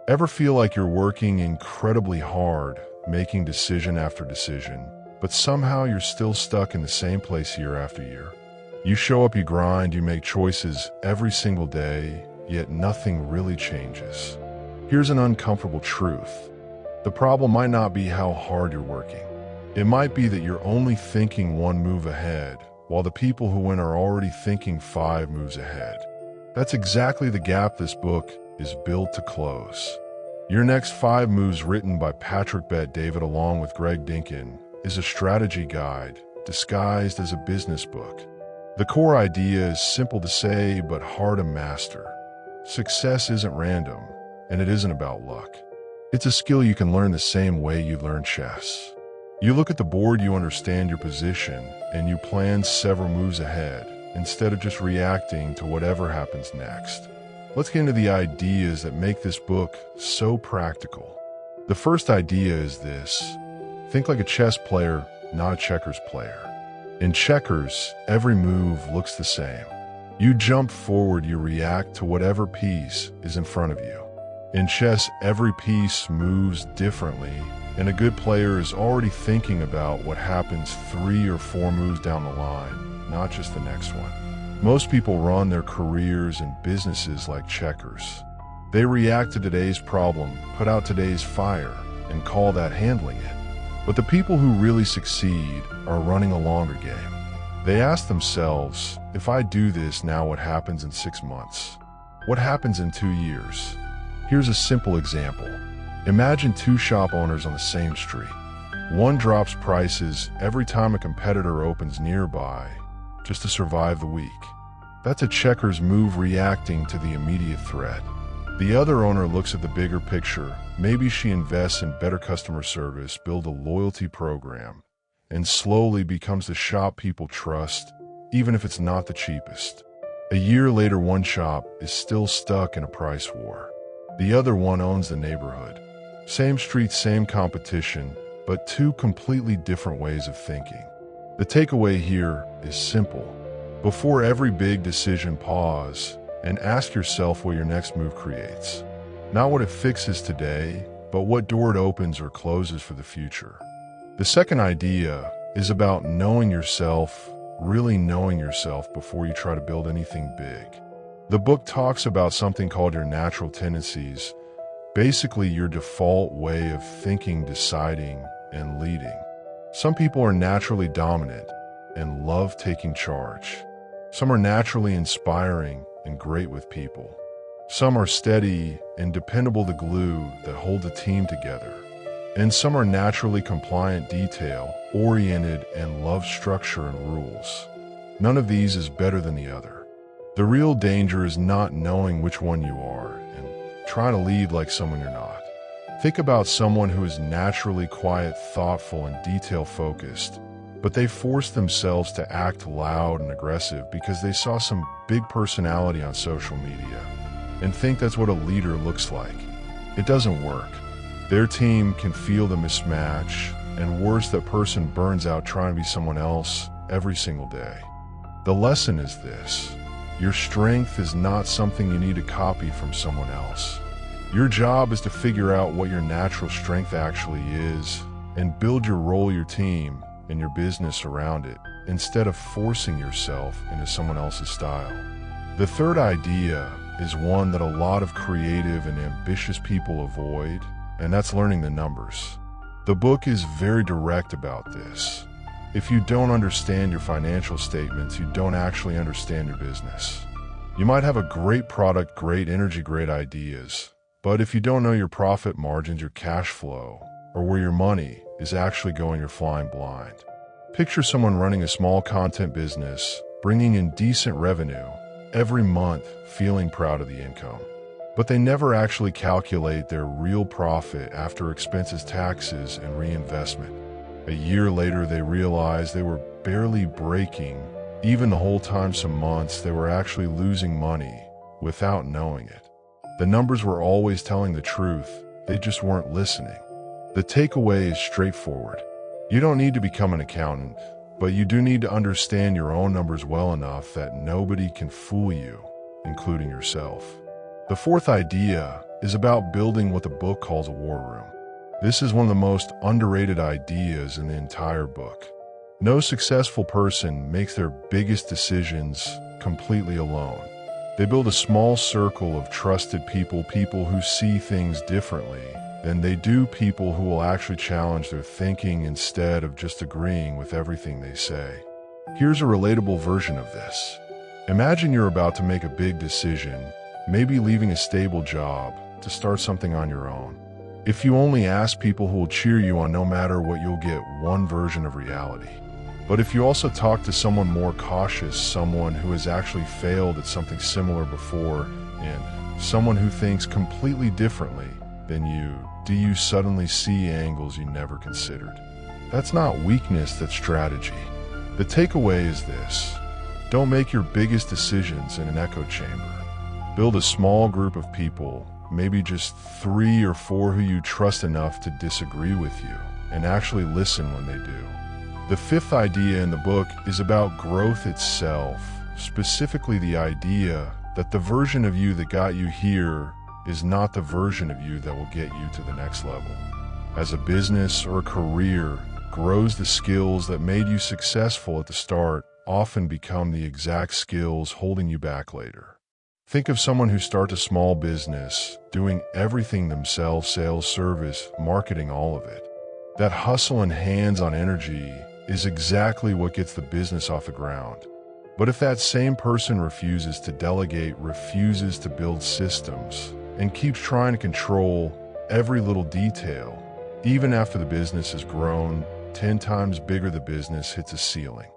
Ever feel like you're working incredibly hard, making decision after decision, but somehow you're still stuck in the same place year after year? You show up, you grind, you make choices every single day, yet nothing really changes. Here's an uncomfortable truth. The problem might not be how hard you're working. It might be that you're only thinking one move ahead, while the people who win are already thinking 5 moves ahead. That's exactly the gap this book is built to close. Your Next 5 Moves, written by Patrick Bet-David along with Greg Dinkin, is a strategy guide disguised as a business book. The core idea is simple to say but hard to master. Success isn't random, and it isn't about luck. It's a skill you can learn the same way you learn chess. You look at the board, you understand your position, and you plan several moves ahead, instead of just reacting to whatever happens next. Let's get into the ideas that make this book so practical. The first idea is this: think like a chess player, not a checkers player. In checkers, every move looks the same. You jump forward, you react to whatever piece is in front of you. In chess, every piece moves differently, and a good player is already thinking about what happens 3 or 4 moves down the line, not just the next one. Most people run their careers and businesses like checkers. They react to today's problem, put out today's fire, and call that handling it. But the people who really succeed are running a longer game. They ask themselves, if I do this now, what happens in 6 months? What happens in 2 years? Here's a simple example. Imagine 2 shop owners on the same street. One drops prices every time a competitor opens nearby, just to survive the week. That's a checkers move, reacting to the immediate threat. The other owner looks at the bigger picture. Maybe she invests in better customer service, builds a loyalty program, and slowly becomes the shop people trust, even if it's not the cheapest. A year later, one shop is still stuck in a price war. The other one owns the neighborhood. Same street, same competition, but 2 completely different ways of thinking. The takeaway here is simple. Before every big decision, pause and ask yourself what your next move creates. Not what it fixes today, but what door it opens or closes for the future. The second idea is about knowing yourself, really knowing yourself before you try to build anything big. The book talks about something called your natural tendencies, basically your default way of thinking, deciding, and leading. Some people are naturally dominant and love taking charge. Some are naturally inspiring and great with people. Some are steady and dependable, the glue that hold the team together. And some are naturally compliant, detail-oriented, and love structure and rules. None of these is better than the other. The real danger is not knowing which one you are and trying to lead like someone you're not. Think about someone who is naturally quiet, thoughtful, and detail-focused, but they force themselves to act loud and aggressive because they saw some big personality on social media and think that's what a leader looks like. It doesn't work. Their team can feel the mismatch, and worse, that person burns out trying to be someone else every single day. The lesson is this: your strength is not something you need to copy from someone else. Your job is to figure out what your natural strength actually is and build your role, your team, and your business around it, instead of forcing yourself into someone else's style. The third idea is one that a lot of creative and ambitious people avoid, and that's learning the numbers. The book is very direct about this. If you don't understand your financial statements, you don't actually understand your business. You might have a great product, great energy, great ideas, but if you don't know your profit margins, your cash flow, or where your money is actually going, you're flying blind. Picture someone running a small content business, bringing in decent revenue every month, feeling proud of the income. But they never actually calculate their real profit after expenses, taxes, and reinvestment. A year later, they realized they were barely breaking. Even the whole time, some months, they were actually losing money without knowing it. The numbers were always telling the truth, they just weren't listening. The takeaway is straightforward. You don't need to become an accountant, but you do need to understand your own numbers well enough that nobody can fool you, including yourself. The fourth idea is about building what the book calls a war room. This is one of the most underrated ideas in the entire book. No successful person makes their biggest decisions completely alone. They build a small circle of trusted people who see things differently than they do, people who will actually challenge their thinking instead of just agreeing with everything they say. Here's a relatable version of this. Imagine you're about to make a big decision, maybe leaving a stable job to start something on your own. If you only ask people who will cheer you on no matter what, you'll get one version of reality. But if you also talk to someone more cautious, someone who has actually failed at something similar before, and someone who thinks completely differently than you, do you suddenly see angles you never considered? That's not weakness, that's strategy. The takeaway is this: don't make your biggest decisions in an echo chamber. Build a small group of people, maybe just 3 or 4 who you trust enough to disagree with you, and actually listen when they do. The fifth idea in the book is about growth itself, specifically the idea that the version of you that got you here is not the version of you that will get you to the next level. As a business or a career grows, the skills that made you successful at the start often become the exact skills holding you back later. Think of someone who starts a small business, doing everything themselves: sales, service, marketing, all of it. That hustle and hands-on energy is exactly what gets the business off the ground. But if that same person refuses to delegate, refuses to build systems, and keeps trying to control every little detail, even after the business has grown 10 times bigger, the business hits a ceiling.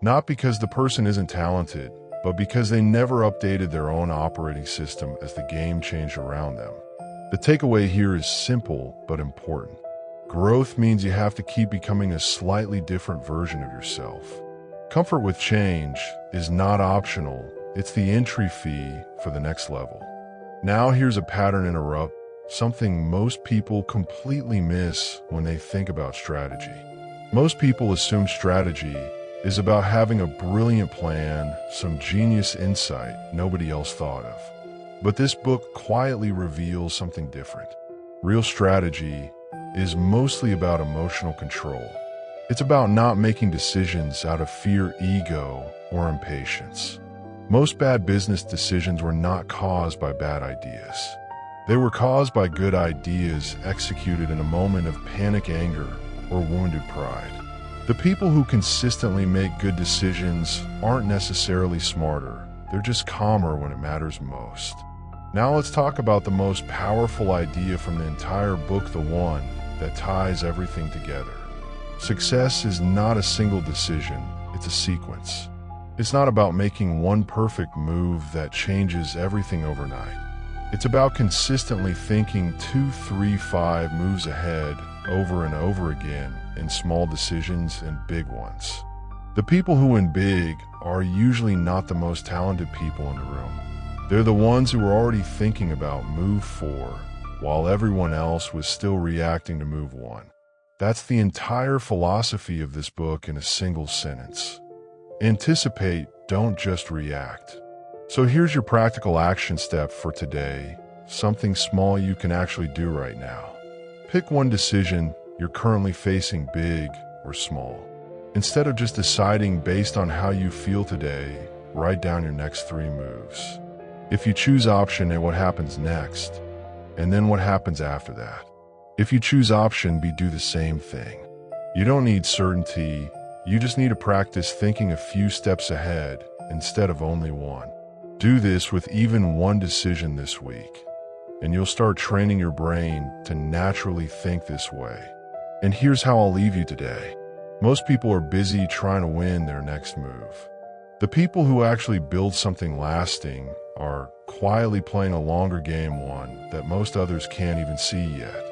Not because the person isn't talented, but because they never updated their own operating system as the game changed around them. The takeaway here is simple but important. Growth means you have to keep becoming a slightly different version of yourself. Comfort with change is not optional, it's the entry fee for the next level. Now here's a pattern interrupt, something most people completely miss when they think about strategy. Most people assume strategy is about having a brilliant plan, some genius insight nobody else thought of. But this book quietly reveals something different. Real strategy is mostly about emotional control. It's about not making decisions out of fear, ego, or impatience. Most bad business decisions were not caused by bad ideas. They were caused by good ideas executed in a moment of panic, anger, or wounded pride. The people who consistently make good decisions aren't necessarily smarter, they're just calmer when it matters most. Now let's talk about the most powerful idea from the entire book, the one that ties everything together. Success is not a single decision, it's a sequence. It's not about making one perfect move that changes everything overnight. It's about consistently thinking 2, 3, 5 moves ahead over and over again in small decisions and big ones. The people who win big are usually not the most talented people in the room. They're the ones who are already thinking about move 4, while everyone else was still reacting to move 1. That's the entire philosophy of this book in a single sentence. Anticipate, don't just react. So here's your practical action step for today, something small you can actually do right now. Pick one decision you're currently facing, big or small. Instead of just deciding based on how you feel today, write down your next 3 moves. If you choose option A, what happens next? And then what happens after that? If you choose option B, do the same thing. You don't need certainty, you just need to practice thinking a few steps ahead instead of only one. Do this with even one decision this week, and you'll start training your brain to naturally think this way. And here's how I'll leave you today. Most people are busy trying to win their next move. The people who actually build something lasting are quietly playing a longer game, one that most others can't even see yet.